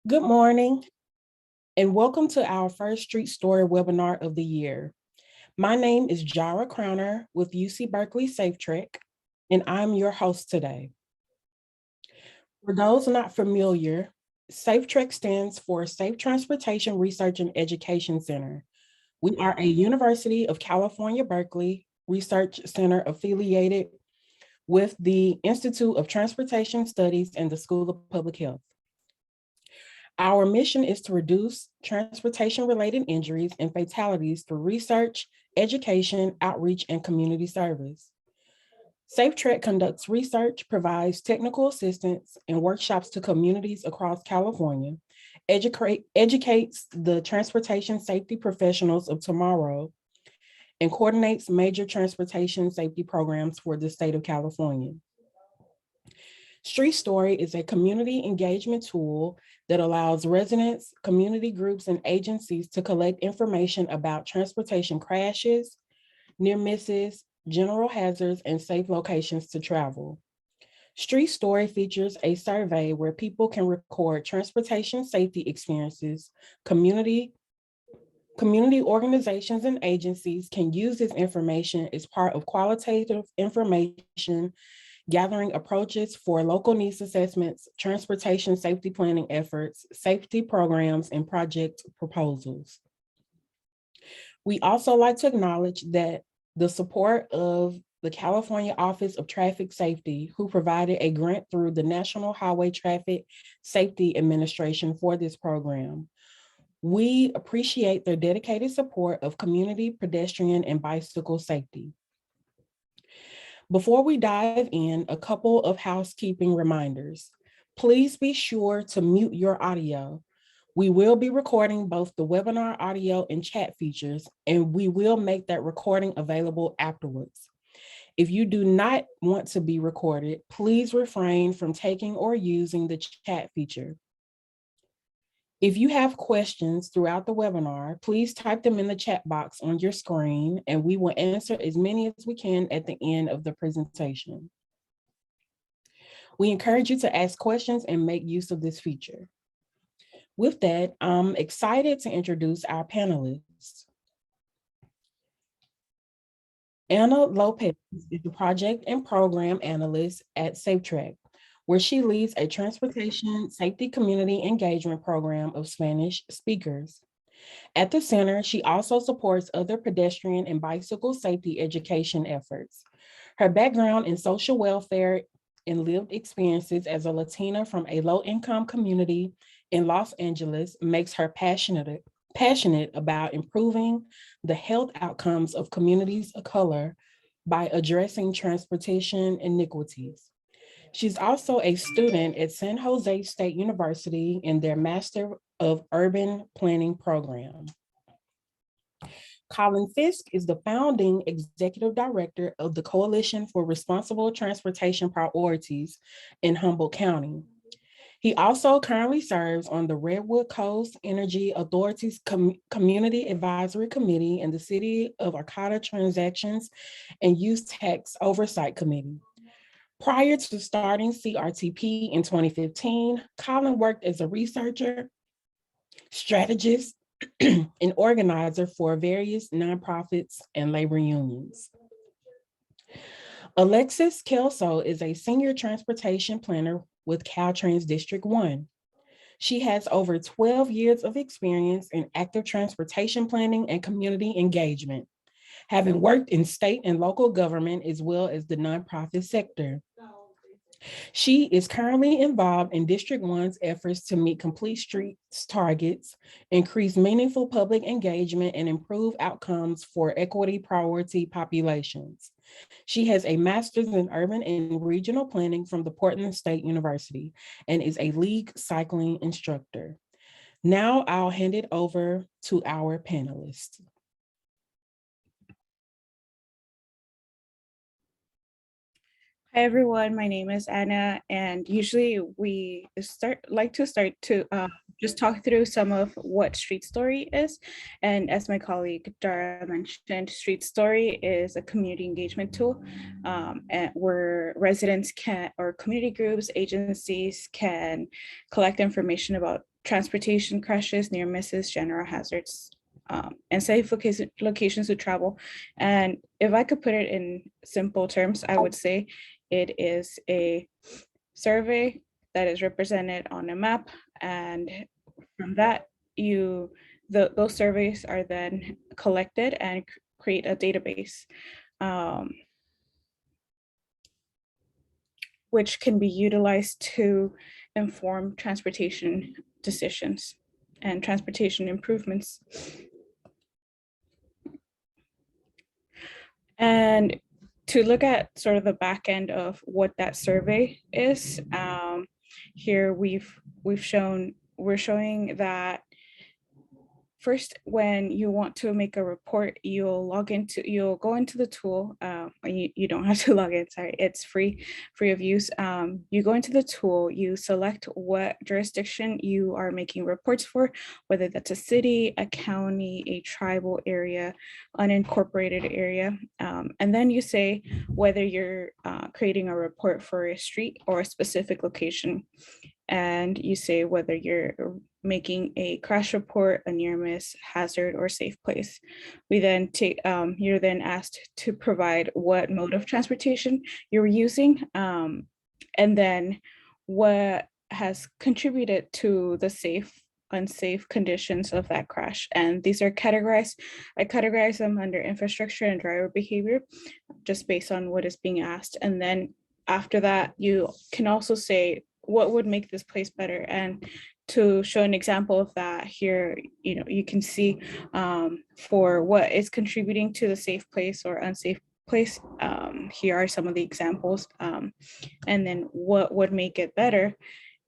Good morning, and welcome to our first Street Story webinar of the year. My name is Jara Crowner with UC Berkeley SafeTrek, and I'm your host today. For those not familiar, SafeTrek stands for Safe Transportation Research and Education Center. We are a University of California, Berkeley research center affiliated with the Institute of Transportation Studies and the School of Public Health. Our mission is to reduce transportation-related injuries and fatalities through research, education, outreach, and community service. SafeTrek conducts research, provides technical assistance, and workshops to communities across California, educates the transportation safety professionals of tomorrow, and coordinates major transportation safety programs for the state of California. Street Story is a community engagement tool that allows residents, community groups, and agencies to collect information about transportation crashes, near misses, general hazards, and safe locations to travel. Street Story features a survey where people can record transportation safety experiences. Community organizations and agencies can use this information as part of qualitative information gathering approaches for local needs assessments, transportation safety planning efforts, safety programs, and project proposals. We also like to acknowledge that the support of the California Office of Traffic Safety, who provided a grant through the National Highway Traffic Safety Administration for this program. We appreciate their dedicated support of community, pedestrian, and bicycle safety. Before we dive in, a couple of housekeeping reminders. Please be sure to mute your audio. We will be recording both the webinar audio and chat features, and we will make that recording available afterwards. If you do not want to be recorded, please refrain from taking or using the chat feature. If you have questions throughout the webinar, please type them in the chat box on your screen, and we will answer as many as we can at the end of the presentation. We encourage you to ask questions and make use of this feature. With that, I'm excited to introduce our panelists. Anna Lopez is the project and program analyst at SafeTrek, where she leads a transportation safety community engagement program of Spanish speakers. At the center, she also supports other pedestrian and bicycle safety education efforts. Her background in social welfare and lived experiences as a Latina from a low-income community in Los Angeles makes her passionate about improving the health outcomes of communities of color by addressing transportation inequities. She's also a student at San Jose State University in their Master of Urban Planning program. Colin Fisk is the founding executive director of the Coalition for Responsible Transportation Priorities in Humboldt County. He also currently serves on the Redwood Coast Energy Authority's Community Advisory Committee and the City of Arcata Transactions and Use Tax Oversight Committee. Prior to starting CRTP in 2015, Colin worked as a researcher, strategist, and organizer for various nonprofits and labor unions. Alexis Kelso is a senior transportation planner with Caltrans District 1. She has over 12 years of experience in active transportation planning and community engagement, having worked in state and local government as well as the nonprofit sector. She is currently involved in District 1's efforts to meet complete streets targets, increase meaningful public engagement, and improve outcomes for equity priority populations. She has a master's in urban and regional planning from the Portland State University and is a league cycling instructor. Now I'll hand it over to our panelists. Hi everyone, my name is Anna, and usually we like to start to just talk through some of what Street Story is. And as my colleague Dara mentioned, Street Story is a community engagement tool where residents can, or community groups, agencies can collect information about transportation crashes, near misses, general hazards, and safe locations to travel. And if I could put it in simple terms, I would say it is a survey that is represented on a map, and from that, those surveys are then collected and create a database, which can be utilized to inform transportation decisions and transportation improvements. And to look at sort of the back end of what that survey is, here we're showing that first, when you want to make a report, you'll go into the tool. You don't have to log in, sorry, it's free of use. You go into the tool, you select what jurisdiction you are making reports for, whether that's a city, a county, a tribal area, unincorporated area. And then you say whether you're creating a report for a street or a specific location. And you say whether you're making a crash report, a near miss, hazard, or safe place. We then take, you're then asked to provide what mode of transportation you're using, and then what has contributed to the safe, unsafe conditions of that crash. And these are categorized, I categorize them under infrastructure and driver behavior, just based on what is being asked. And then after that, you can also say, what would make this place better? And to show an example of that here, you can see for what is contributing to the safe place or unsafe place, here are some of the examples, and then what would make it better.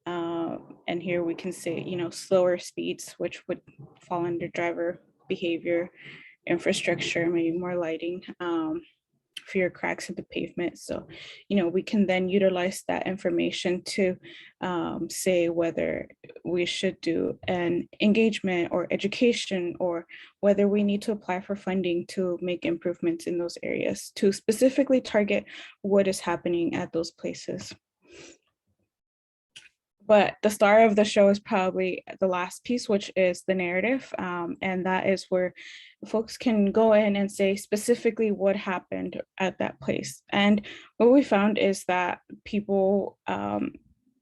And here we can say, slower speeds, which would fall under driver behavior, infrastructure, maybe more lighting, fewer cracks in the pavement. So, we can then utilize that information to say whether we should do an engagement or education, or whether we need to apply for funding to make improvements in those areas to specifically target what is happening at those places. But the star of the show is probably the last piece, which is the narrative. And that is where folks can go in and say specifically what happened at that place. And what we found is that people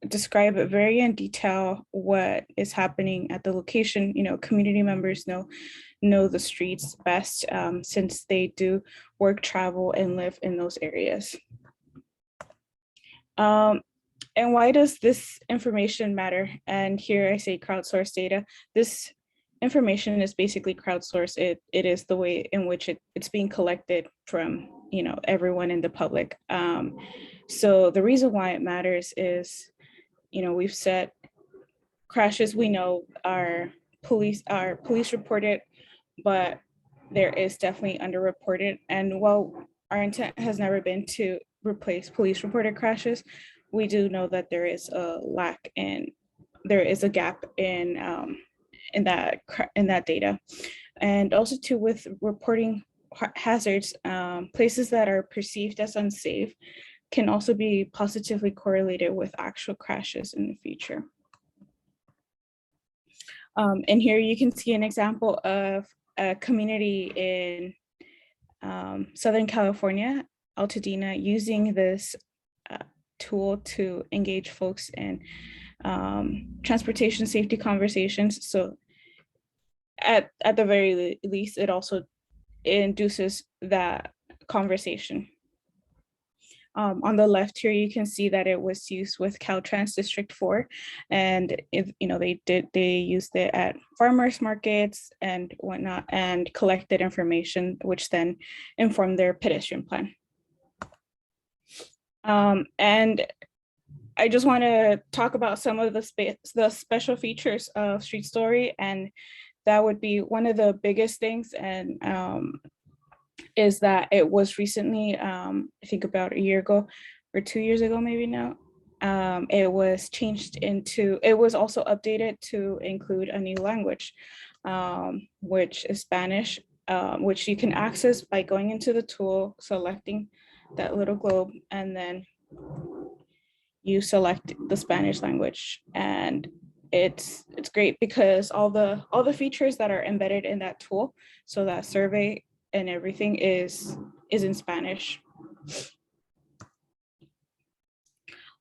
describe it very in detail what is happening at the location. Community members know the streets best, since they do work, travel, and live in those areas. And why does this information matter? And here I say crowdsourced data. This information is basically crowdsourced. It is the way in which it's being collected from everyone in the public. So the reason why it matters is, we've said crashes we know are police reported, but there is definitely underreported. And while our intent has never been to replace police reported crashes, we do know that there is a lack and there is a gap in that data. And also too, with reporting hazards, places that are perceived as unsafe can also be positively correlated with actual crashes in the future. And here you can see an example of a community in Southern California, Altadena, using this tool to engage folks in transportation safety conversations. So at the very least, it also induces that conversation. On the left here, you can see that it was used with Caltrans District 4, and they used it at farmers markets and whatnot, and collected information, which then informed their pedestrian plan. And I just want to talk about some of the special features of Street Story, and that would be one of the biggest things, and is that it was recently, I think about a year ago or 2 years ago, maybe now, it was it was also updated to include a new language, which is Spanish, which you can access by going into the tool, selecting that little globe, and then you select the Spanish language, and it's great because all the features that are embedded in that tool, so that survey and everything is in Spanish.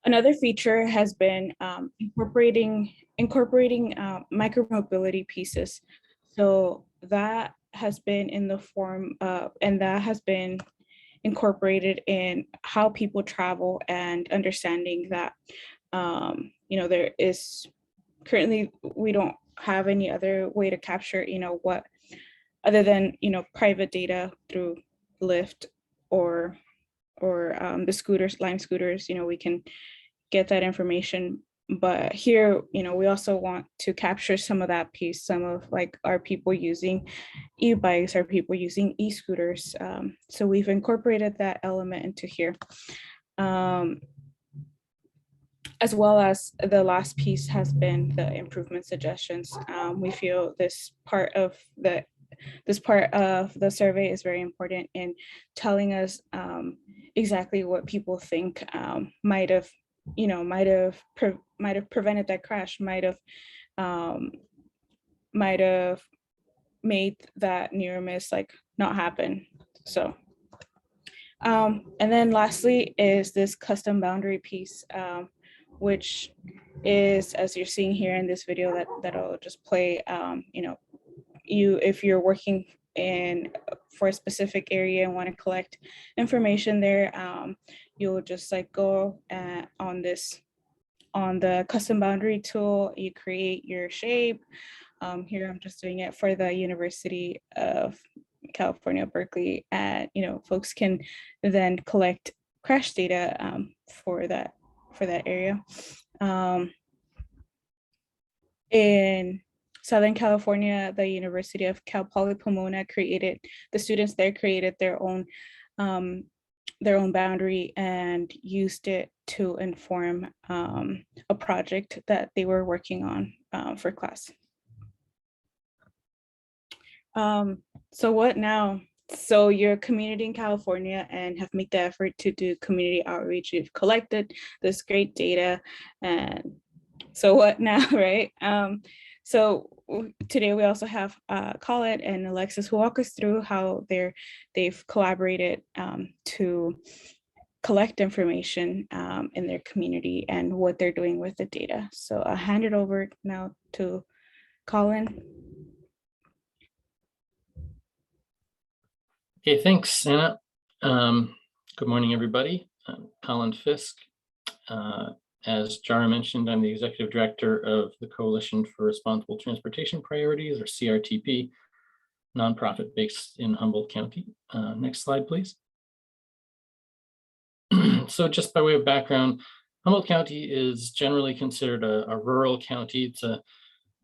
Another feature has been incorporating micromobility pieces. So that has been in the form of, and that has been incorporated in how people travel, and understanding that there is currently, we don't have any other way to capture what other than private data through Lyft or the scooters, Lime scooters. We can get that information, but here we also want to capture some of that piece, some of like, are people using e-bikes, are people using e-scooters. So we've incorporated that element into here, as well as the last piece has been the improvement suggestions. We feel this part of the survey is very important in telling us exactly what people think might have prevented that crash, might have made that near miss like not happen. So and then lastly is this custom boundary piece, which is, as you're seeing here in this video that I'll just play, if you're working for a specific area and want to collect information there, you'll just like go on the custom boundary tool, you create your shape. Here I'm just doing it for the University of California, Berkeley, and folks can then collect crash data for that area. In Southern California, the University of Cal Poly Pomona the students there created their own boundary and used it to inform a project that they were working on for class. So what now? So you're a community in California and have made the effort to do community outreach. You've collected this great data, and so what now, right? So today we also have Colin and Alexis who walk us through how they've collaborated to collect information in their community and what they're doing with the data. So I'll hand it over now to Colin. Okay, thanks, Anna. Good morning, everybody. I'm Colin Fisk. As Jara mentioned, I'm the Executive Director of the Coalition for Responsible Transportation Priorities, or CRTP, nonprofit based in Humboldt County. Next slide, please. So just by way of background, Humboldt County is generally considered a rural county. It's a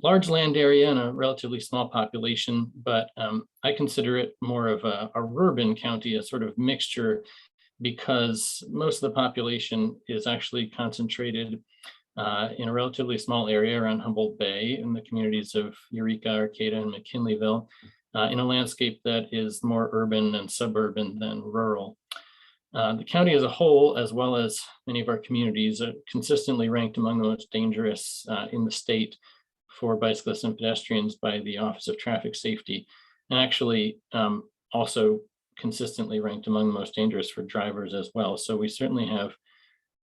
large land area and a relatively small population, but I consider it more of a urban county, a sort of mixture, because most of the population is actually concentrated in a relatively small area around Humboldt Bay in the communities of Eureka, Arcata, and McKinleyville, in a landscape that is more urban and suburban than rural. The county as a whole, as well as many of our communities, are consistently ranked among the most dangerous in the state for bicyclists and pedestrians by the Office of Traffic Safety, and actually also consistently ranked among the most dangerous for drivers as well. So we certainly have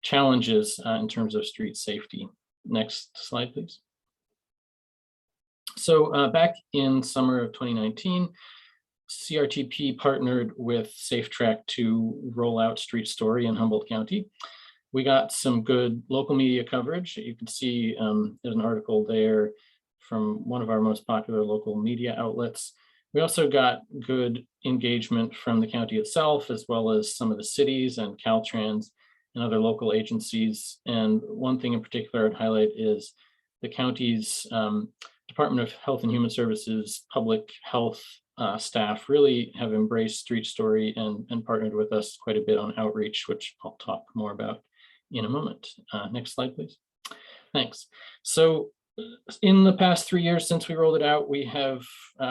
challenges in terms of street safety. Next slide, please. So back in summer of 2019, CRTP partnered with SafeTrack to roll out Street Story in Humboldt County. We got some good local media coverage. You can see there's an article there from one of our most popular local media outlets. We also got good engagement from the county itself, as well as some of the cities and Caltrans and other local agencies. And one thing in particular I'd highlight is the county's Department of Health and Human Services public health staff really have embraced Street Story and partnered with us quite a bit on outreach, which I'll talk more about in a moment. Next slide, please. Thanks. So in the past 3 years since we rolled it out, we have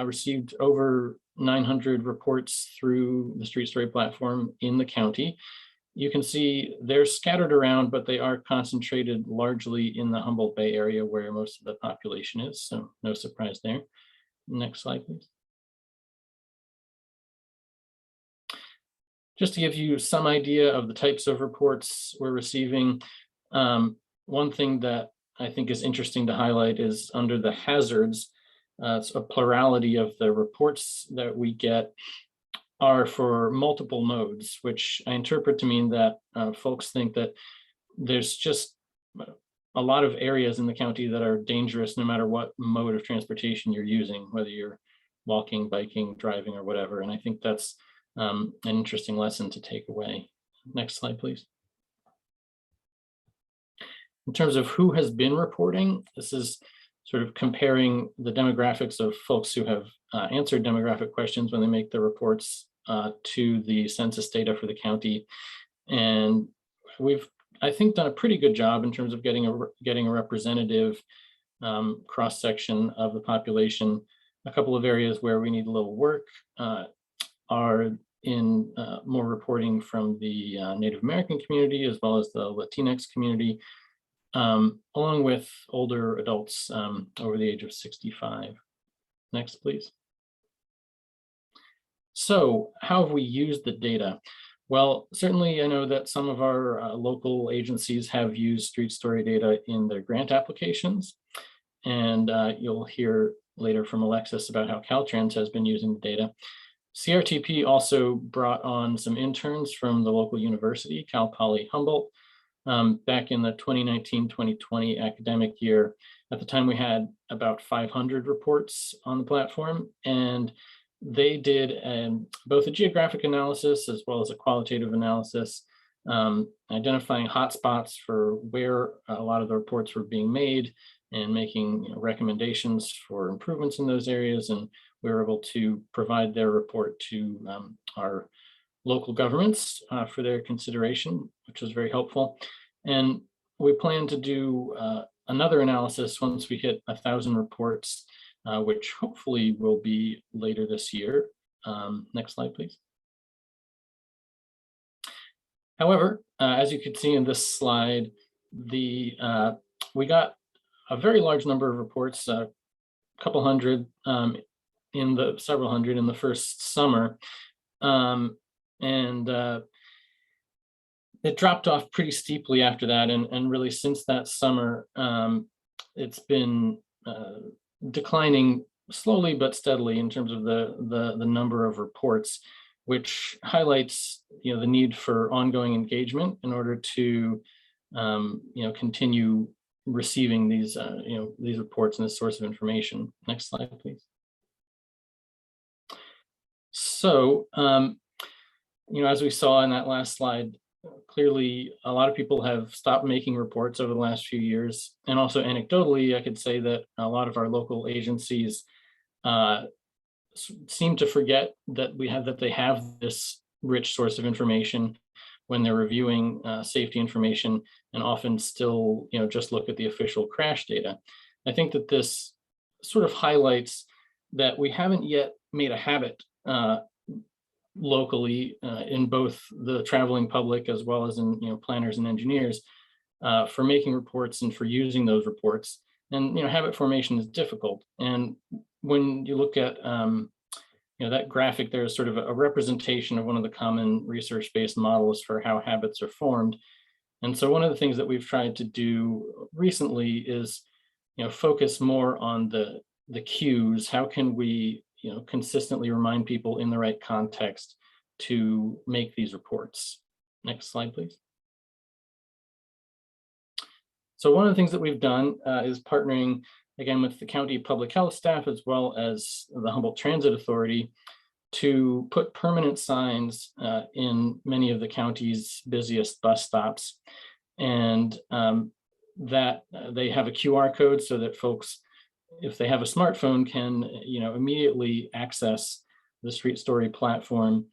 received over 900 reports through the Street Story platform in the county. you can see they're scattered around, but they are concentrated largely in the Humboldt Bay area where most of the population is. So no surprise there. Next slide, please. Just to give you some idea of the types of reports we're receiving, one thing that I think is interesting to highlight is under the hazards, it's a plurality of the reports that we get are for multiple modes, which I interpret to mean that folks think that there's just a lot of areas in the county that are dangerous no matter what mode of transportation you're using, whether you're walking, biking, driving, or whatever. And I think that's an interesting lesson to take away. Next slide, please. In terms of who has been reporting, this is sort of comparing the demographics of folks who have answered demographic questions when they make their reports to the census data for the county. And we've, I think, done a pretty good job in terms of getting a representative cross-section of the population. A couple of areas where we need a little work are in more reporting from the Native American community as well as the Latinx community, along with older adults over the age of 65. Next, please. So how have we used the data? Well, certainly I know that some of our local agencies have used street story data in their grant applications. And you'll hear later from Alexis about how Caltrans has been using the data. CRTP also brought on some interns from the local university, Cal Poly Humboldt, back in the 2019-2020 academic year. At the time, we had about 500 reports on the platform, and they did both a geographic analysis as well as a qualitative analysis, identifying hotspots for where a lot of the reports were being made and making recommendations for improvements in those areas. And we were able to provide their report to our local governments for their consideration, which was very helpful. And we plan to do another analysis once we hit 1,000 reports, which hopefully will be later this year. Next slide, please. However, as you can see in this slide, we got a very large number of reports, a couple hundred several hundred in the first summer. It dropped off pretty steeply after that. And really since that summer, it's been declining slowly but steadily in terms of the number of reports, which highlights the need for ongoing engagement in order to continue receiving these these reports and this source of information. Next slide, please. So as we saw in that last slide, clearly a lot of people have stopped making reports over the last few years. And also anecdotally, I could say that a lot of our local agencies seem to forget that they have this rich source of information when they're reviewing safety information, and often still just look at the official crash data. I think that this sort of highlights that we haven't yet made a habit locally in both the traveling public as well as in planners and engineers for making reports and for using those reports. And habit formation is difficult. And when you look at that graphic, there's sort of a representation of one of the common research-based models for how habits are formed. And so one of the things that we've tried to do recently is focus more on the cues. How can we consistently remind people in the right context to make these reports? Next slide, please. So one of the things that we've done is partnering again with the county public health staff as well as the Humboldt Transit Authority to put permanent signs in many of the county's busiest bus stops, and that they have a QR code so that folks, if they have a smartphone, can immediately access the Street Story platform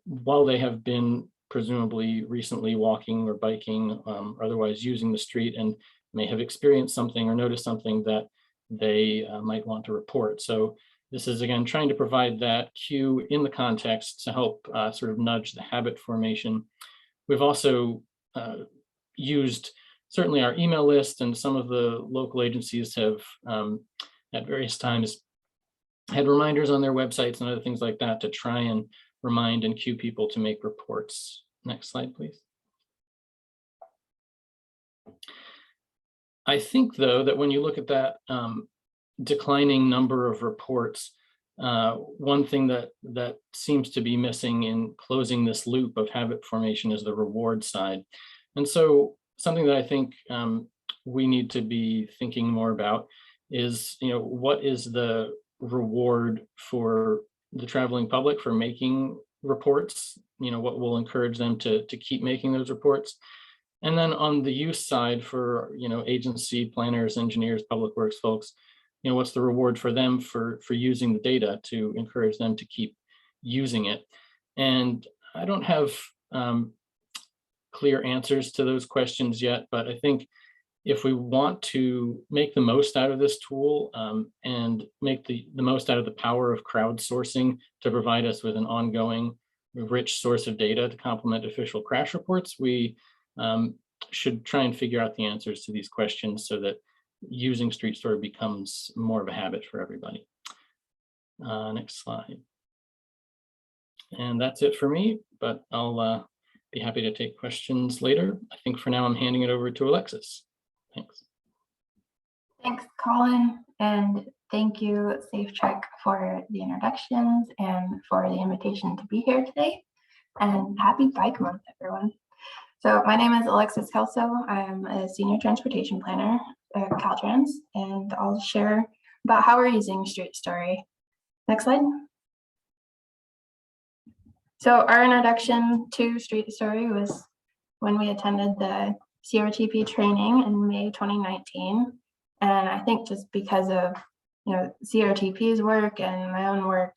while they have been presumably recently walking or biking or otherwise using the street, and may have experienced something or noticed something that they might want to report. So this is again trying to provide that cue in the context to help sort of nudge the habit formation. we've also used certainly our email list, and some of the local agencies have at various times had reminders on their websites and other things like that to try and remind and cue people to make reports. Next slide, please. I think, though, that when you look at that declining number of reports, one thing that seems to be missing in closing this loop of habit formation is the reward side. And so something that I think we need to be thinking more about is, what is the reward for the traveling public for making reports? What will encourage them to keep making those reports? And then on the use side for, agency planners, engineers, public works folks, what's the reward for them for using the data to encourage them to keep using it? And I don't have clear answers to those questions yet, but I think if we want to make the most out of this tool and make the most out of the power of crowdsourcing to provide us with an ongoing rich source of data to complement official crash reports, we should try and figure out the answers to these questions so that using Street Story becomes more of a habit for everybody. Next slide. And that's it for me, but I'll be happy to take questions later. I think for now I'm handing it over to Alexis. Thanks. Thanks, Colin, and thank you, SafeTrek, for the introductions and for the invitation to be here today. And happy Bike Month, everyone. So my name is Alexis Kelso. I'm a senior transportation planner at Caltrans, and I'll share about how we're using Street Story. Next slide. So our introduction to Street Story was when we attended the CRTP training in May 2019. And I think just because of CRTP's work and my own work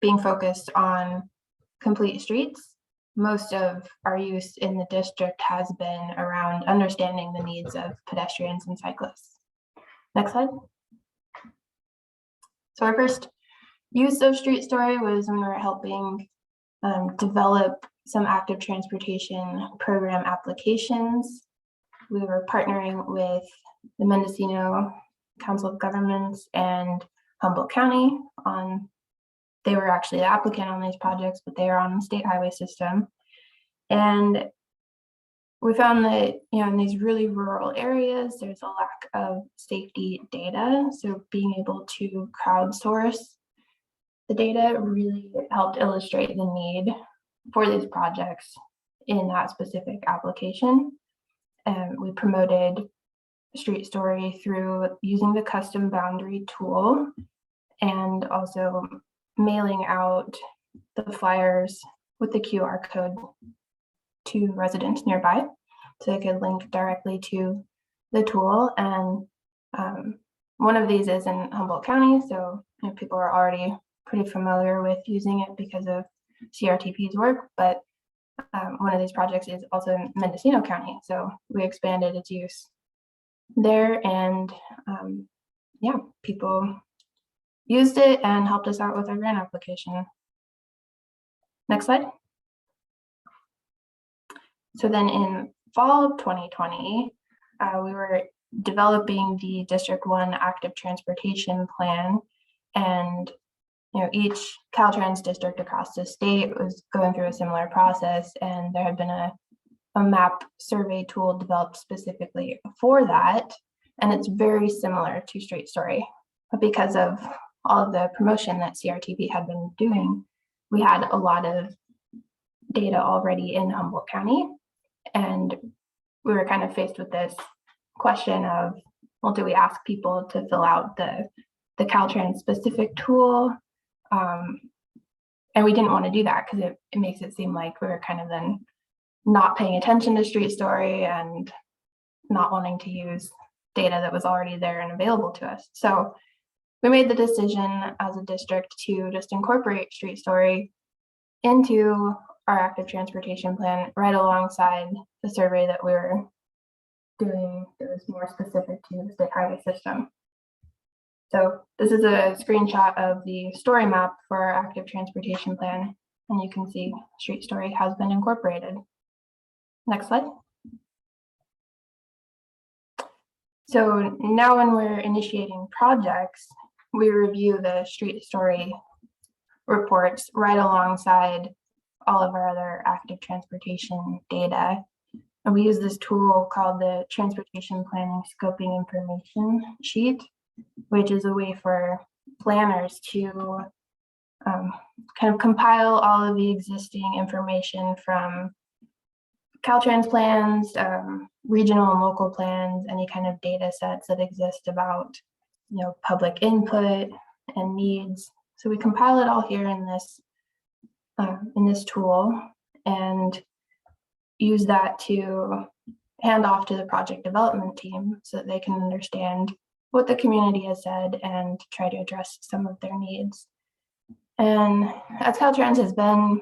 being focused on complete streets, most of our use in the district has been around understanding the needs of pedestrians and cyclists. Next slide. So our first use of Street Story was when we were helping develop some active transportation program applications. We were partnering with the Mendocino Council of Governments and Humboldt County on, they were actually the applicant on these projects, but they are on the state highway system. And we found that, in these really rural areas, there's a lack of safety data. So being able to crowdsource the data really helped illustrate the need for these projects in that specific application. And we promoted Street Story through using the custom boundary tool and also mailing out the flyers with the QR code to residents nearby so they could link directly to the tool. And one of these is in Humboldt County, so people are already pretty familiar with using it because of CRTP's work, but one of these projects is also in Mendocino County, so we expanded its use there, and people used it and helped us out with our grant application. Next slide. So then in fall of 2020, we were developing the District 1 active transportation plan, and each Caltrans district across the state was going through a similar process, and there had been a map survey tool developed specifically for that, and it's very similar to Street Story. But because of all of the promotion that CRTP had been doing, we had a lot of data already in Humboldt County, and we were kind of faced with this question of, well, do we ask people to fill out the Caltrans specific tool? And we didn't want to do that because it makes it seem like we were kind of then not paying attention to Street Story and not wanting to use data that was already there and available to us. So we made the decision as a district to just incorporate Street Story into our active transportation plan right alongside the survey that we were doing that was more specific to the state highway system. So this is a screenshot of the story map for our active transportation plan, and you can see Street Story has been incorporated. Next slide. So now when we're initiating projects, we review the street story reports right alongside all of our other active transportation data. And we use this tool called the Transportation Planning Scoping Information Sheet, which is a way for planners to kind of compile all of the existing information from Caltrans plans, regional and local plans, any kind of data sets that exist about, public input and needs. So we compile it all here in this tool and use that to hand off to the project development team so that they can understand what the community has said and try to address some of their needs. And as Caltrans has been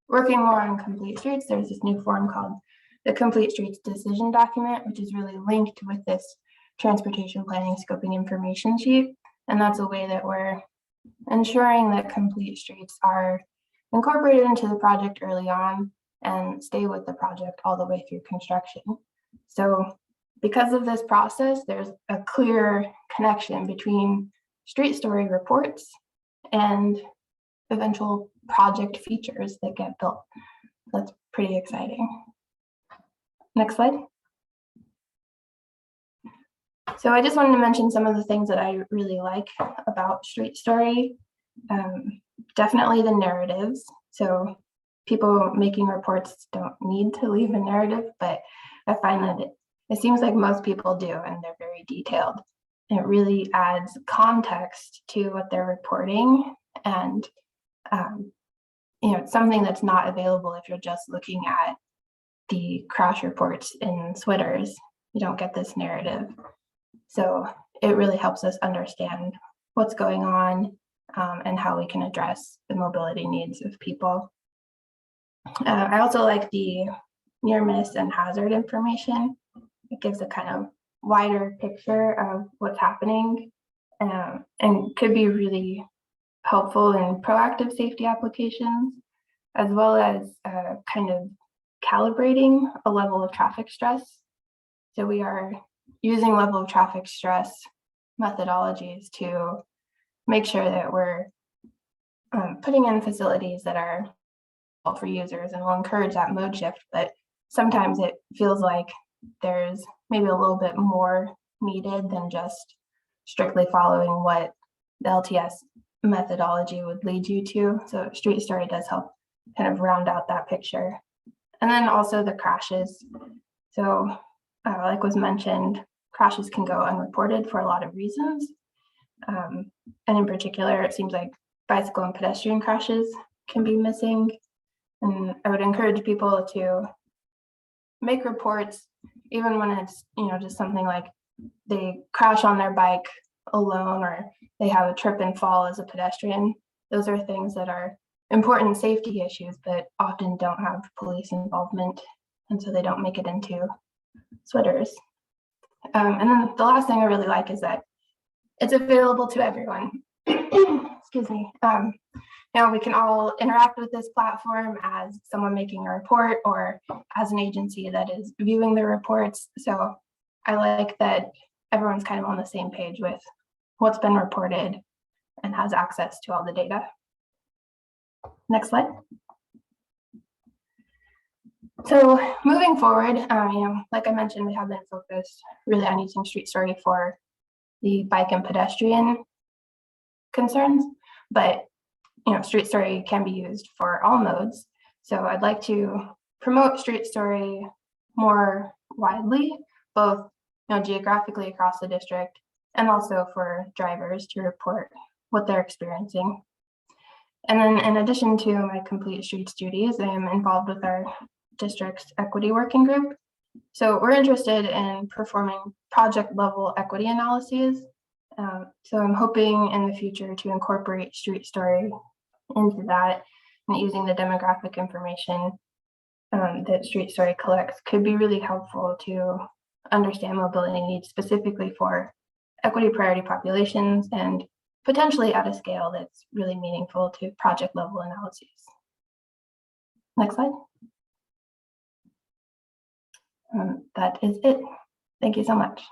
working more on Complete Streets, there's this new form called the Complete Streets Decision Document, which is really linked with this Transportation Planning Scoping Information Sheet. And that's a way that we're ensuring that Complete Streets are incorporated into the project early on and stay with the project all the way through construction. So because of this process, there's a clear connection between street story reports and eventual project features that get built. That's pretty exciting. Next slide. So I just wanted to mention some of the things that I really like about street story. Definitely the narratives. So people making reports don't need to leave a narrative, but I find that it seems like most people do, and they're very detailed. It really adds context to what they're reporting, and it's something that's not available if you're just looking at the crash reports in Switters. You don't get this narrative. So it really helps us understand what's going on and how we can address the mobility needs of people. I also like the near miss and hazard information. It gives a kind of wider picture of what's happening and could be really helpful in proactive safety applications, as well as kind of calibrating a level of traffic stress. So we are using level of traffic stress methodologies to make sure that we're putting in facilities that are for users, and will encourage that mode shift. But sometimes it feels like there's maybe a little bit more needed than just strictly following what the LTS methodology would lead you to. So Street Story does help kind of round out that picture. And then also the crashes. So like was mentioned, crashes can go unreported for a lot of reasons. And in particular, it seems like bicycle and pedestrian crashes can be missing. And I would encourage people to make reports, even when it's, just something like they crash on their bike alone, or they have a trip and fall as a pedestrian. Those are things that are important safety issues, but often don't have police involvement. And so they don't make it into Switters. And then the last thing I really like is that it's available to everyone. Excuse me. We can all interact with this platform as someone making a report or as an agency that is viewing the reports. So I like that everyone's kind of on the same page with what's been reported and has access to all the data. Next slide. So moving forward, like I mentioned, we have been focused really on using Street Story for the bike and pedestrian concerns, but Street Story can be used for all modes. So I'd like to promote Street Story more widely, both geographically across the district, and also for drivers to report what they're experiencing. And then in addition to my Complete Streets duties, I am involved with our district's equity working group. So we're interested in performing project level equity analyses. So I'm hoping in the future to incorporate Street Story into that, and using the demographic information that Street Story collects could be really helpful to understand mobility needs specifically for equity priority populations, and potentially at a scale that's really meaningful to project level analyses. Next slide. That is it. Thank you so much.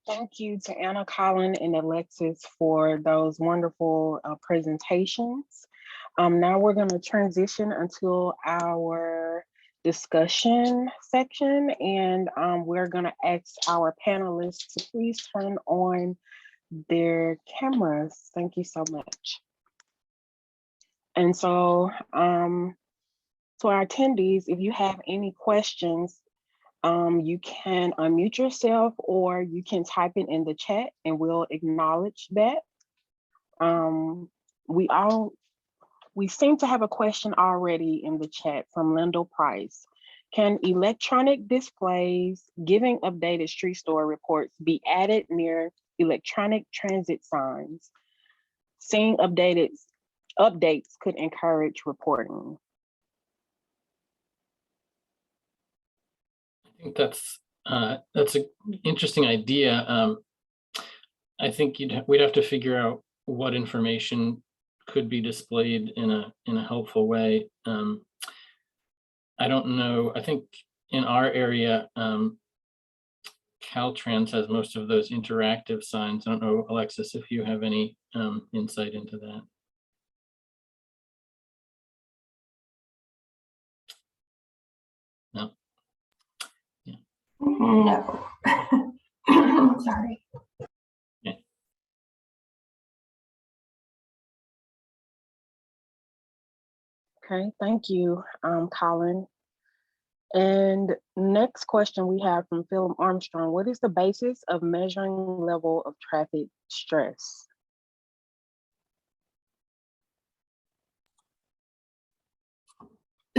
Thank you to Anna, Colin, and Alexis for those wonderful presentations. Now we're going to transition until our discussion section, and we're going to ask our panelists to please turn on their cameras. Thank you so much. And so to our attendees, if you have any questions, you can unmute yourself or you can type it in the chat and we'll acknowledge that. We seem to have a question already in the chat from Lindell Price. Can electronic displays giving updated street story reports be added near electronic transit signs? Seeing updates could encourage reporting. I think that's an interesting idea. I think we'd have to figure out what information could be displayed in a helpful way. I don't know. I think in our area, Caltrans has most of those interactive signs. I don't know, Alexis, if you have any insight into that. No. Yeah. No. Sorry. Okay, thank you, Colin. And next question we have from Philip Armstrong. What is the basis of measuring level of traffic stress?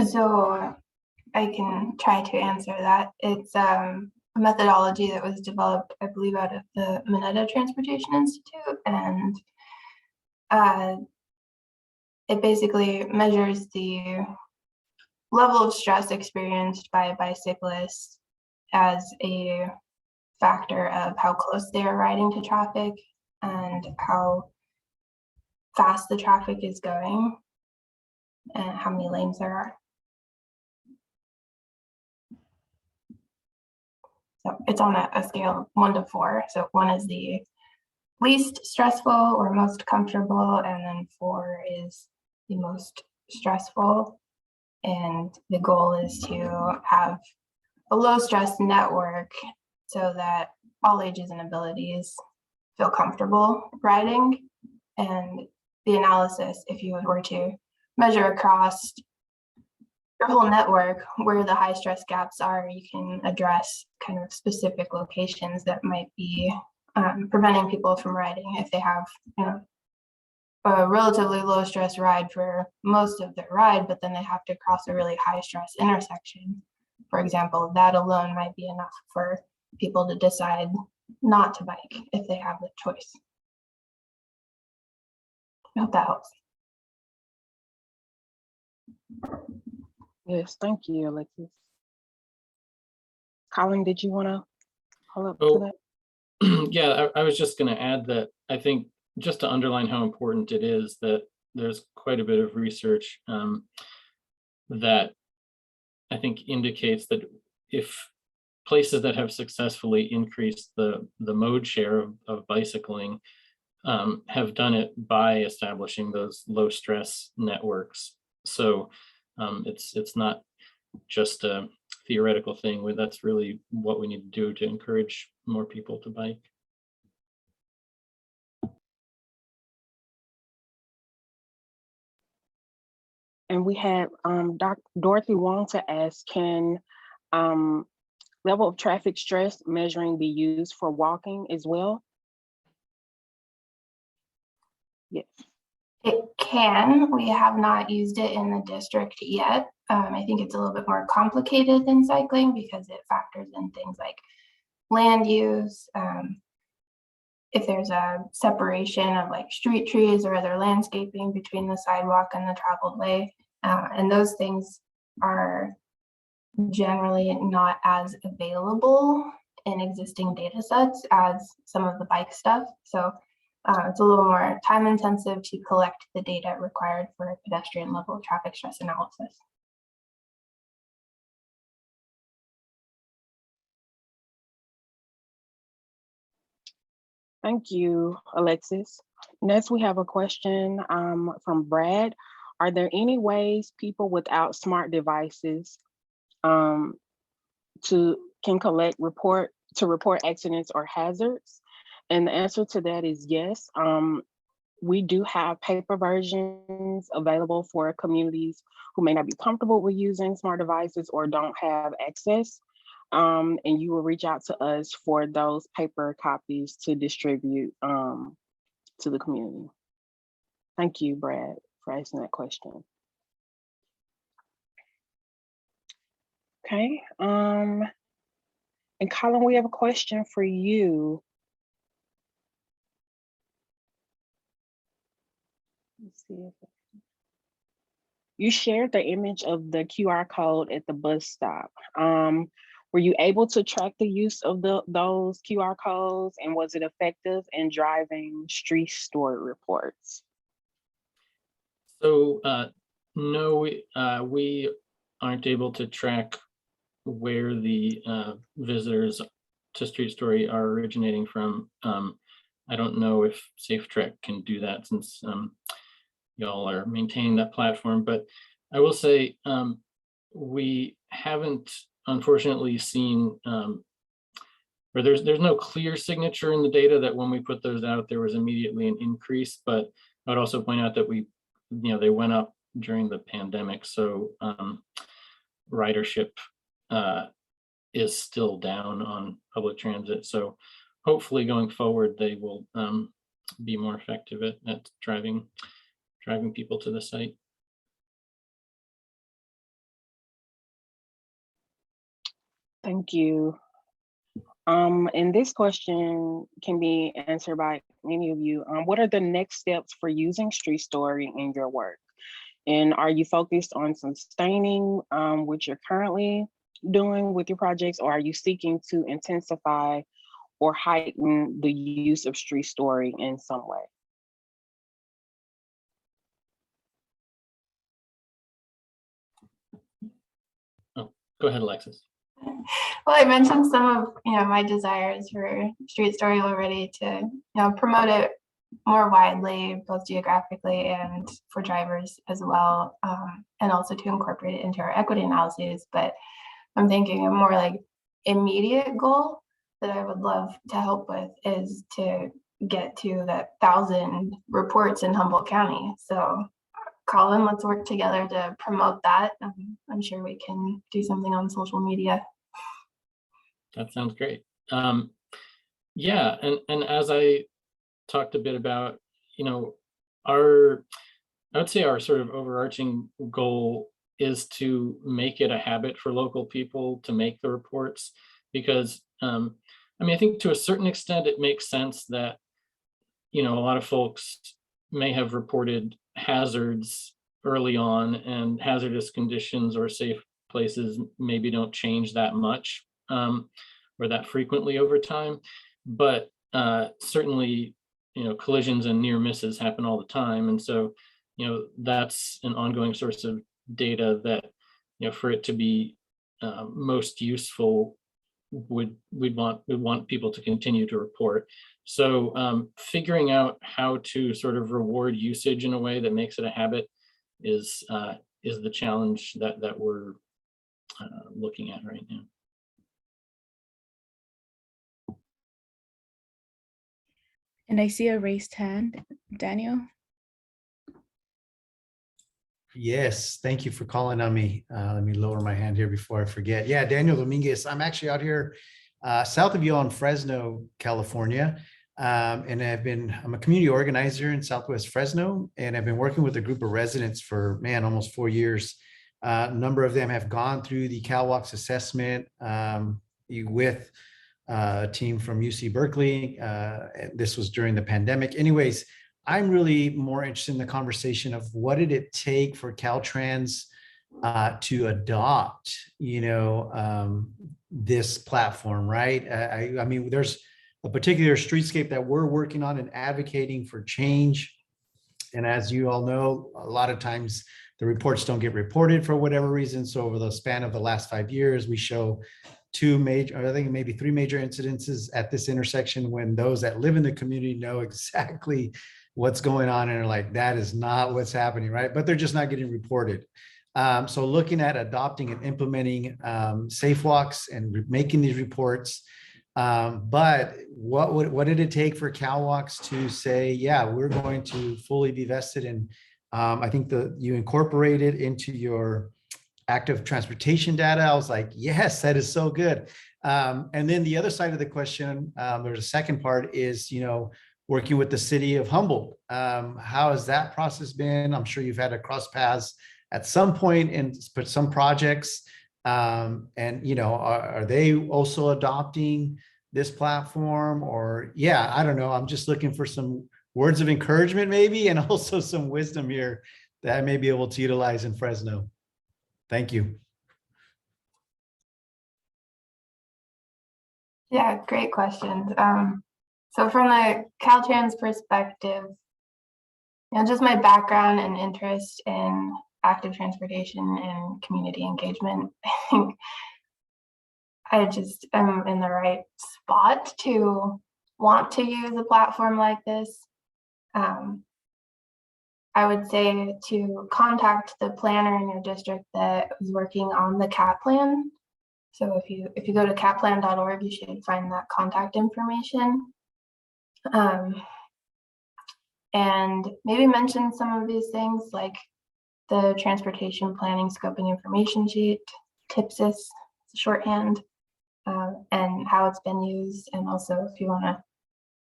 So I can try to answer that. It's a methodology that was developed, I believe, out of the Mineta Transportation Institute, and it basically measures the level of stress experienced by bicyclists as a factor of how close they are riding to traffic and how fast the traffic is going and how many lanes there are. So it's on a scale of 1 to 4. So 1 is the least stressful or most comfortable, and then 4 is the most stressful. And the goal is to have a low stress network so that all ages and abilities feel comfortable riding. And the analysis, if you were to measure across your whole network where the high stress gaps are, you can address kind of specific locations that might be preventing people from riding. If they have, a relatively low stress ride for most of their ride, but then they have to cross a really high stress intersection, for example, that alone might be enough for people to decide not to bike if they have the choice. I hope that helps. Yes, thank you, Alexis. Colin, did you want to hold up to Oh, that? yeah, I was just going to add that I think just to underline how important it is that there's quite a bit of research that I think indicates that if places that have successfully increased the mode share of bicycling have done it by establishing those low stress networks. So it's not just a theoretical thing. That's really what we need to do to encourage more people to bike. And we had Dorothy Wong to ask, can level of traffic stress measuring be used for walking as well? Yes. It can. We have not used it in the district yet. I think it's a little bit more complicated than cycling because it factors in things like land use, if there's a separation of like street trees or other landscaping between the sidewalk and the traveled way. And those things are generally not as available in existing data sets as some of the bike stuff. So It's a little more time intensive to collect the data required for pedestrian level traffic stress analysis. Thank you, Alexis. Next, we have a question from Brad. Are there any ways people without smart devices can report accidents or hazards? And the answer to that is yes. We do have paper versions available for communities who may not be comfortable with using smart devices or don't have access. And you will reach out to us for those paper copies to distribute to the community. Thank you, Brad, for asking that question. Okay, and Colin, we have a question for you. Let's see if you shared the image of the QR code at the bus stop. Were you able to track the use of those QR codes, and was it effective in driving street story reports? So no, we aren't able to track where the visitors to Street Story are originating from. I don't know if SafeTrek can do that, since y'all are maintaining that platform, but I will say we haven't unfortunately seen, or there's no clear signature in the data that when we put those out, there was immediately an increase. But I would also point out that they went up during the pandemic, so ridership is still down on public transit. So hopefully going forward, they will be more effective at driving people to the site. Thank you. And this question can be answered by many of you. What are the next steps for using Street Story in your work? And are you focused on sustaining what you're currently doing with your projects, or are you seeking to intensify or heighten the use of Street Story in some way? Oh, go ahead, Alexis. Well, I mentioned some of my desires for Street Story already, to promote it more widely, both geographically and for drivers as well, and also to incorporate it into our equity analyses. But I'm thinking a more like immediate goal that I would love to help with is to get to that 1,000 reports in Humboldt County. So Colin, let's work together to promote that. I'm sure we can do something on social media. That sounds great. Yeah, and as I talked a bit about, I would say our sort of overarching goal is to make it a habit for local people to make the reports, because I think to a certain extent it makes sense that a lot of folks may have reported hazards early on, and hazardous conditions or safe places maybe don't change that much or that frequently over time. But certainly, collisions and near misses happen all the time. And so, that's an ongoing source of data that, for it to be most useful, we'd want people to continue to report. So figuring out how to sort of reward usage in a way that makes it a habit is the challenge that we're looking at right now. And I see a raised hand, Daniel. Yes, thank you for calling on me. Let me lower my hand here before I forget. Yeah, Daniel Dominguez. I'm actually out here south of you in Fresno, California. And I'm a community organizer in Southwest Fresno, and I've been working with a group of residents for, almost 4 years. A number of them have gone through the CalWalks assessment with a team from UC Berkeley. This was during the pandemic. Anyways, I'm really more interested in the conversation of what did it take for Caltrans to adopt, this platform, right? I mean, there's a particular streetscape that we're working on and advocating for change. And as you all know, a lot of times the reports don't get reported for whatever reason. So over the span of the last 5 years, we show two major, I think maybe three major incidences at this intersection when those that live in the community know exactly what's going on and are like, that is not what's happening, right? But they're just not getting reported. So looking at adopting and implementing safe walks and making these reports. But what did it take for CalWalks to say, yeah, we're going to fully be vested in, I think you incorporated into your active transportation data. I was like, yes, that is so good. And then the other side of the question, there's a second part is, working with the city of Humboldt. How has that process been? I'm sure you've had to cross paths at some point in some projects. And, are they also adopting this platform? Or, yeah, I don't know. I'm just looking for some words of encouragement maybe, and also some wisdom here that I may be able to utilize in Fresno. Thank you. Yeah, great questions. So from the Caltrans perspective, just my background and interest in active transportation and community engagement, I think I just am in the right spot to want to use a platform like this. I would say to contact the planner in your district that is working on the CAT plan. So if you go to catplan.org, you should find that contact information. And maybe mention some of these things like the Transportation Planning Scoping Information Sheet, TPSIS, shorthand, and how it's been used. And also if you want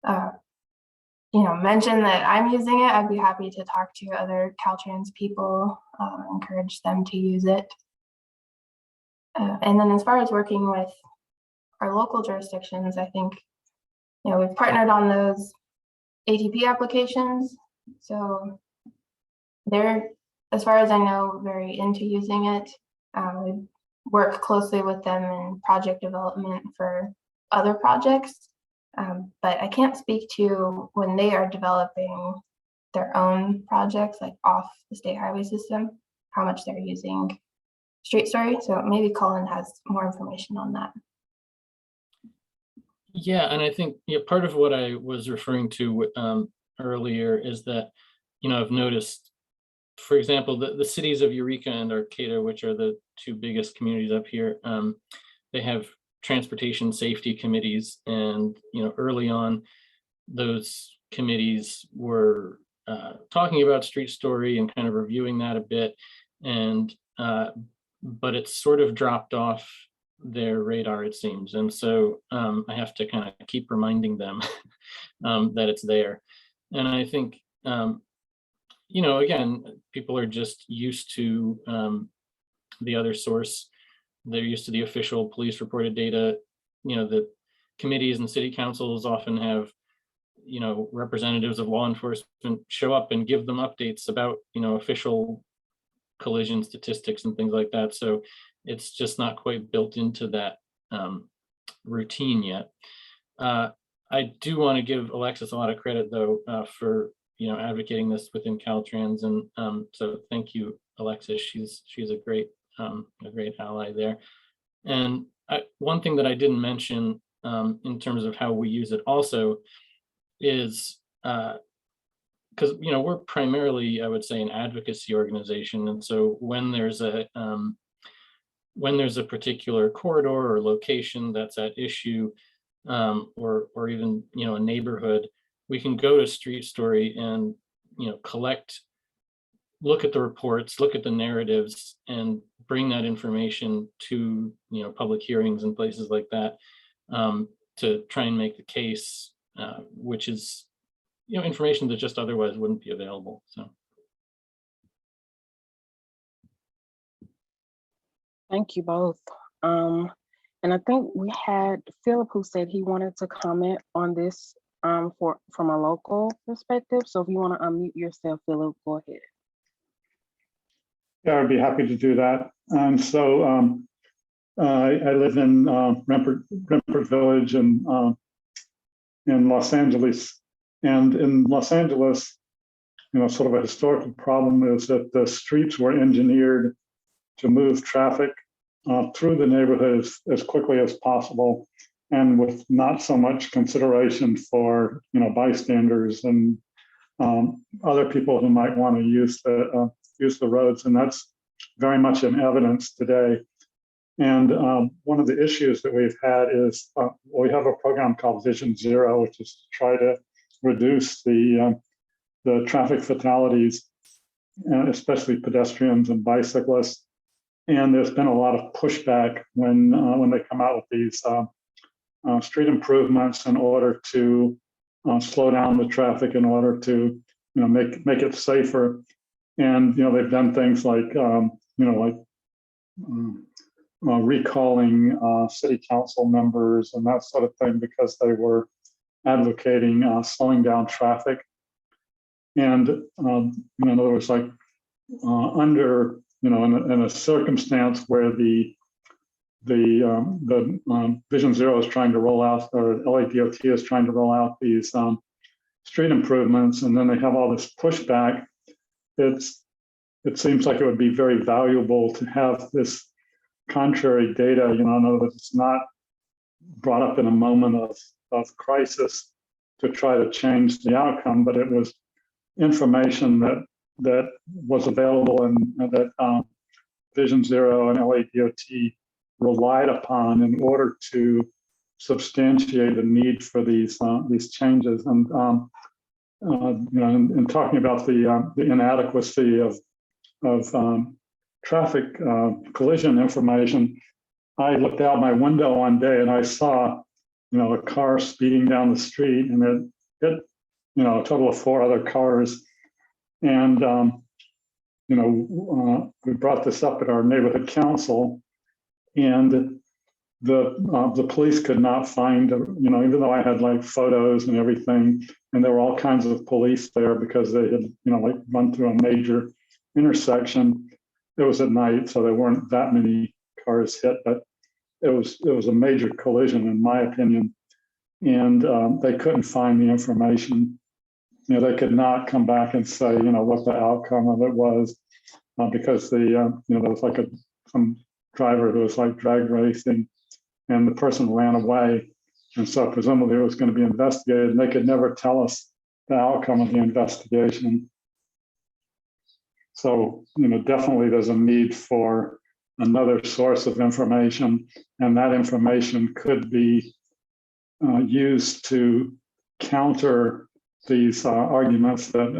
to mention that I'm using it, I'd be happy to talk to other Caltrans people, encourage them to use it. And then as far as working with our local jurisdictions, I think, we've partnered on those ATP applications. So they're, as far as I know, very into using it. We work closely with them in project development for other projects. But I can't speak to when they are developing their own projects, like off the state highway system, how much they're using Street Story. So maybe Colin has more information on that. Yeah, and I think part of what I was referring to earlier is that, I've noticed, for example, the cities of Eureka and Arcata, which are the two biggest communities up here, they have transportation safety committees. And, early on, those committees were talking about Street Story and kind of reviewing that a bit. And but it's sort of dropped off their radar, it seems. And so I have to kind of keep reminding them that it's there. And I think, again, people are just used to the other source. They're used to the official police reported data. The committees and city councils often have, representatives of law enforcement show up and give them updates about, official collision statistics and things like that. So it's just not quite built into that routine yet. I do want to give Alexis a lot of credit, though, for advocating this within Caltrans, and so thank you, Alexis. She's a great ally there. And one thing that I didn't mention in terms of how we use it also is because we're primarily, I would say, an advocacy organization, and so when there's a particular corridor or location that's at issue, or even a neighborhood, we can go to Street Story and look at the reports, look at the narratives, and bring that information to public hearings and places like that, to try and make the case, which is information that just otherwise wouldn't be available. So Thank you both. And I think we had Philip who said he wanted to comment on this from a local perspective. So if you want to unmute yourself, Philip, go ahead. Yeah, I'd be happy to do that. I live in Rempert Village, and in Los Angeles. And in Los Angeles, sort of a historical problem is that the streets were engineered to move traffic through the neighborhood as quickly as possible, and with not so much consideration for bystanders and other people who might want to use the roads, and that's very much in evidence today. And one of the issues that we've had is we have a program called Vision Zero, which is to try to reduce the traffic fatalities, especially pedestrians and bicyclists. And there's been a lot of pushback when they come out with these street improvements in order to slow down the traffic, in order to make it safer. And they've done things like recalling city council members and that sort of thing because they were advocating slowing down traffic. And in other words, like under in a circumstance where the Vision Zero is trying to roll out, or LADOT is trying to roll out these street improvements, and then they have all this pushback. It seems like it would be very valuable to have this contrary data. In other words, it's not brought up in a moment of crisis to try to change the outcome, but it was information that was available and that Vision Zero and LADOT relied upon in order to substantiate the need for these changes. And in talking about the inadequacy of traffic collision information, I looked out my window one day and I saw a car speeding down the street, and it hit a total of 4 other cars. And we brought this up at our neighborhood council, and the police could not find, even though I had like photos and everything, and there were all kinds of police there because they had, run through a major intersection. It was at night, so there weren't that many cars hit, but it was a major collision, in my opinion. And they couldn't find the information. They could not come back and say, what the outcome of it was, because there was like some driver who was like drag racing, and the person ran away, and so presumably it was going to be investigated, and they could never tell us the outcome of the investigation. So definitely there's a need for another source of information, and that information could be used to counter these arguments that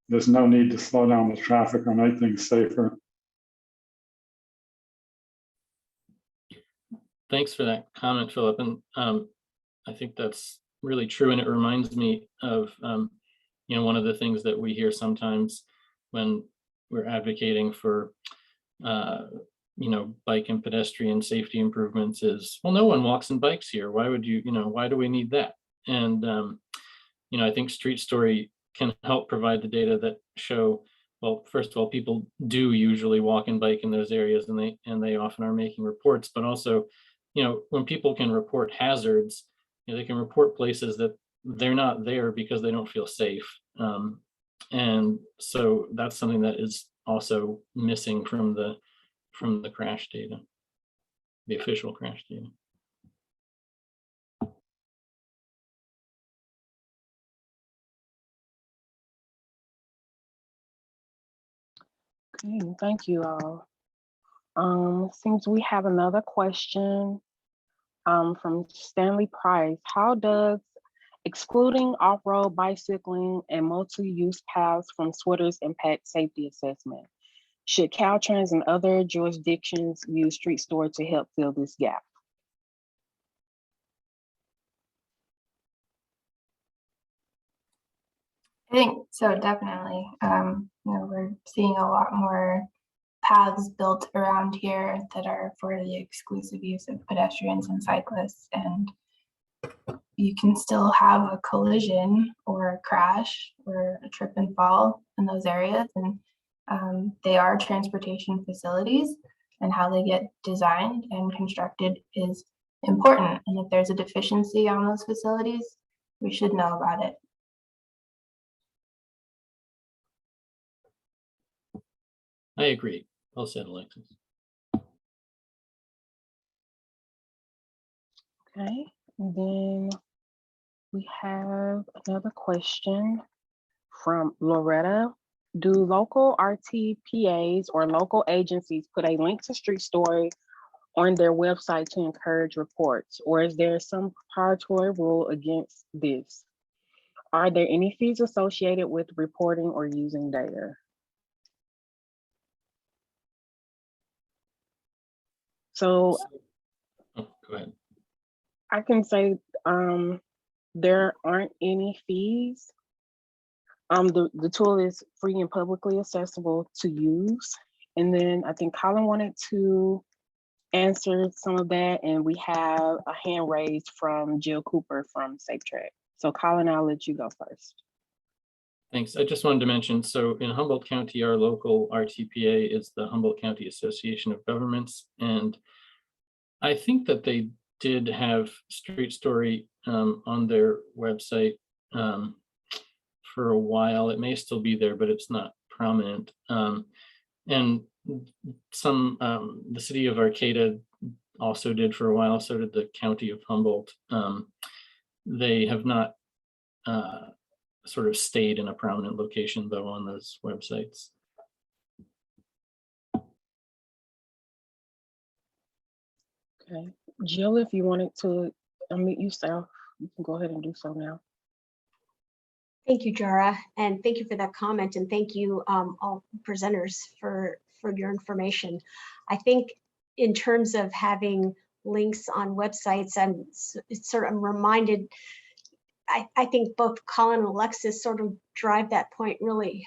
there's no need to slow down the traffic or make things safer. Thanks for that comment, Philip. And I think that's really true. And it reminds me of, one of the things that we hear sometimes when we're advocating for, bike and pedestrian safety improvements is, well, no one walks and bikes here. Why would you, why do we need that? And, I think Street Story can help provide the data that show, well, first of all, people do usually walk and bike in those areas, and they often are making reports, but also, when people can report hazards, they can report places that they're not there because they don't feel safe. And so that's something that is also missing from the crash data, the official crash data. Okay, thank you all. Seems we have another question from Stanley Price. How does excluding off-road bicycling and multi-use paths from SWTR's impact safety assessment? Should Caltrans and other jurisdictions use Street Story to help fill this gap? I think so, definitely. We're seeing a lot more paths built around here that are for the exclusive use of pedestrians and cyclists, and you can still have a collision or a crash or a trip and fall in those areas, and they are transportation facilities, and how they get designed and constructed is important. And if there's a deficiency on those facilities, we should know about it. I agree. Well said, Alexis. Okay, and then we have another question from Loretta. Do local RTPAs or local agencies put a link to Street Story on their website to encourage reports, or is there some proprietary rule against this? Are there any fees associated with reporting or using data? So Oh, go ahead. I can say there aren't any fees. The tool is free and publicly accessible to use. And then I think Colin wanted to answer some of that, and we have a hand raised from Jill Cooper from SafeTrack. So Colin, I'll let you go first. Thanks. I just wanted to mention, so in Humboldt County, our local RTPA is the Humboldt County Association of Governments. And I think that they did have Street Story on their website for a while. It may still be there, but it's not prominent. And some, the city of Arcata also did for a while, so did the county of Humboldt. They have not sort of stayed in a prominent location though on those websites. Okay, Jill, if you wanted to unmute yourself, you can go ahead and do so now. Thank you, Jara, and thank you for that comment, and thank you all presenters for your information. I think in terms of having links on websites, I'm reminded, I think both Colin and Alexis sort of drive that point really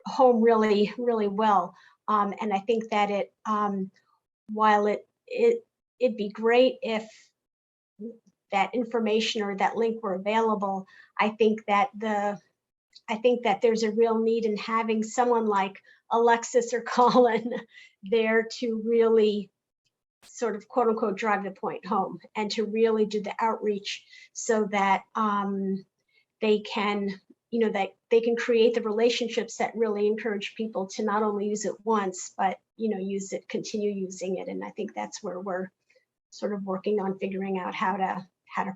home really well. And I think that it, while it'd be great if that information or that link were available, I think that there's a real need in having someone like Alexis or Colin there to really sort of quote unquote drive the point home and to really do the outreach so that they can, that they can create the relationships that really encourage people to not only use it once, but use it, continue using it. And I think that's where we're sort of working on figuring out how to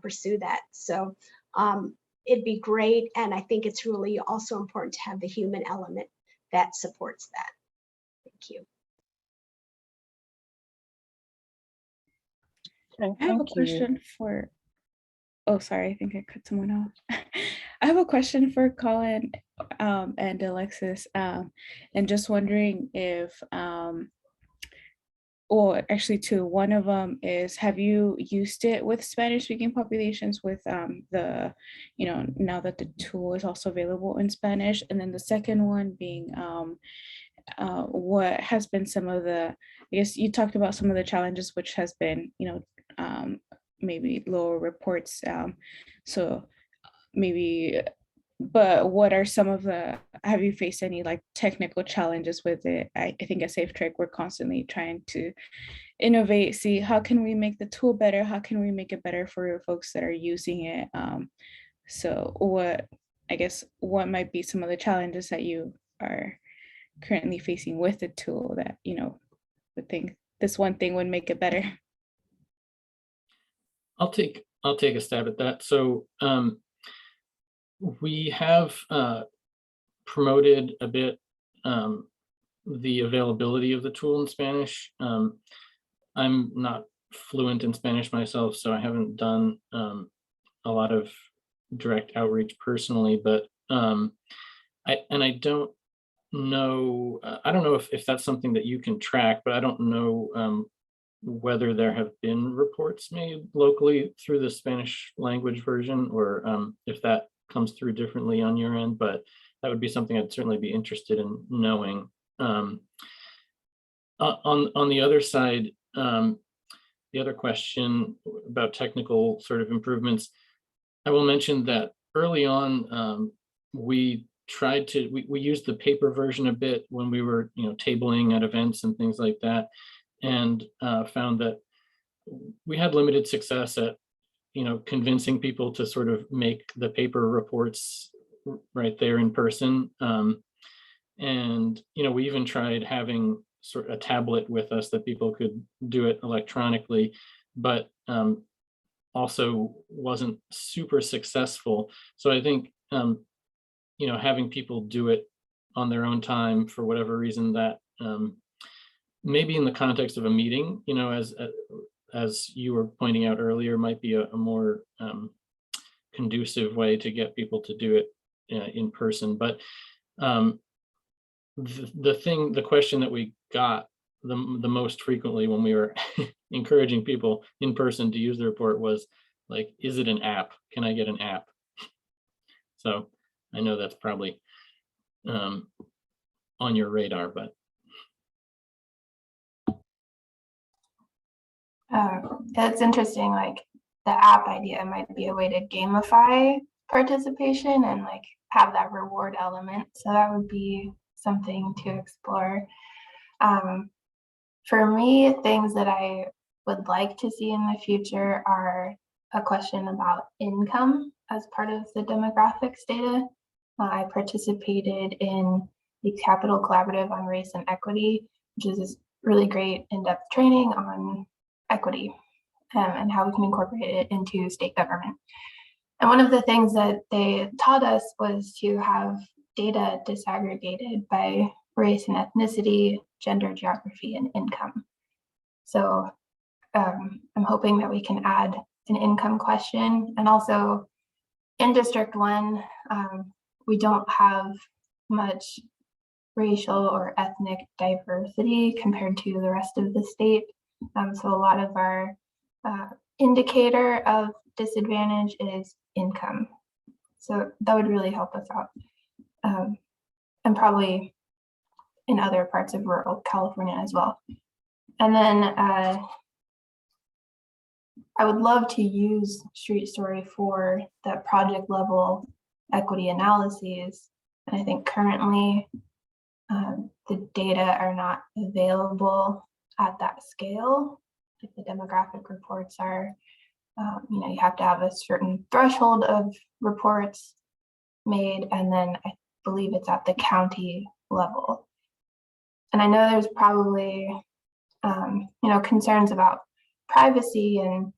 pursue that. So it'd be great. And I think it's really also important to have the human element that supports that. Thank you. Okay, I have a thank you. question for, oh, sorry, I think I cut someone off. I have a question for Colin and Alexis, and just wondering if, or actually two, one of them is, have you used it with Spanish speaking populations with the, now that the tool is also available in Spanish? And then the second one being, what has been some of the, I guess you talked about some of the challenges, which has been, maybe lower reports. So maybe, but what are some of the, have you faced any like technical challenges with it? I think at SafeTrack, we're constantly trying to innovate, see how can we make the tool better? How can we make it better for folks that are using it? So what, I guess, what might be some of the challenges that you are currently facing with the tool that, would think this one thing would make it better? I'll take a stab at that. So we have promoted a bit the availability of the tool in Spanish. I'm not fluent in Spanish myself, so I haven't done a lot of direct outreach personally, but I don't know, I don't know if that's something that you can track, but I don't know whether there have been reports made locally through the Spanish language version, or if that comes through differently on your end, but that would be something I'd certainly be interested in knowing. On the other side, the other question about technical sort of improvements, I will mention that early on, we tried to, we used the paper version a bit when we were, tabling at events and things like that, and found that we had limited success at, convincing people to sort of make the paper reports right there in person. And, we even tried having sort of a tablet with us that people could do it electronically, but also wasn't super successful. So I think, having people do it on their own time for whatever reason, that maybe in the context of a meeting, as you were pointing out earlier, might be a more conducive way to get people to do it in person. But the question that we got the most frequently when we were encouraging people in person to use the report was like, is it an app? Can I get an app? So I know that's probably on your radar, but it's interesting, like the app idea might be a way to gamify participation and like have that reward element. So that would be something to explore. For me, things that I would like to see in the future are a question about income as part of the demographics data. I participated in the Capital Collaborative on Race and Equity, which is this really great in-depth training on equity and how we can incorporate it into state government. And one of the things that they taught us was to have data disaggregated by race and ethnicity, gender, geography, and income. So I'm hoping that we can add an income question. And also in District 1, we don't have much racial or ethnic diversity compared to the rest of the state. So a lot of our indicator of disadvantage is income. So that would really help us out. And probably in other parts of rural California as well. And then I would love to use Street Story for the project level equity analyses. And I think currently the data are not available at that scale. Like the demographic reports are, you have to have a certain threshold of reports made, and then I believe it's at the county level. And I know there's probably, concerns about privacy and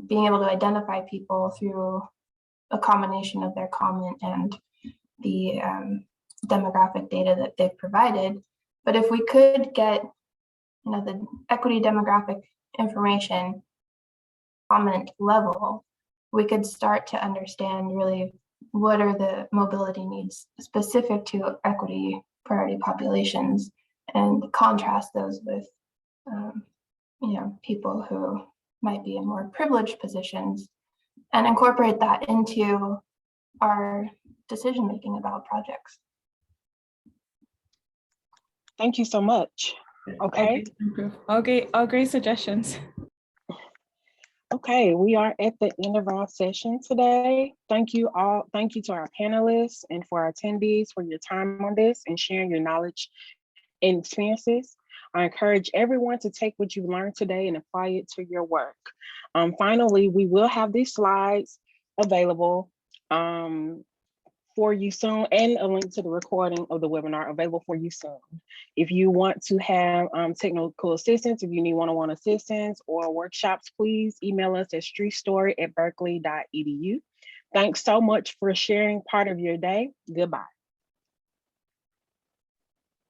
being able to identify people through a combination of their comment and the demographic data that they've provided. But if we could get, the equity demographic information comment level, we could start to understand really what are the mobility needs specific to equity priority populations and contrast those with, people who might be in more privileged positions and incorporate that into our decision-making about projects. Thank you so much. Okay. All great suggestions. Okay, we are at the end of our session today. Thank you all. Thank you to our panelists and for our attendees for your time on this and sharing your knowledge and experiences. I encourage everyone to take what you learned today and apply it to your work. Finally, we will have these slides available for you soon, and a link to the recording of the webinar available for you soon. If you want to have technical assistance, if you need one-on-one assistance or workshops, please email us at streetstory@berkeley.edu. Thanks so much for sharing part of your day. Goodbye.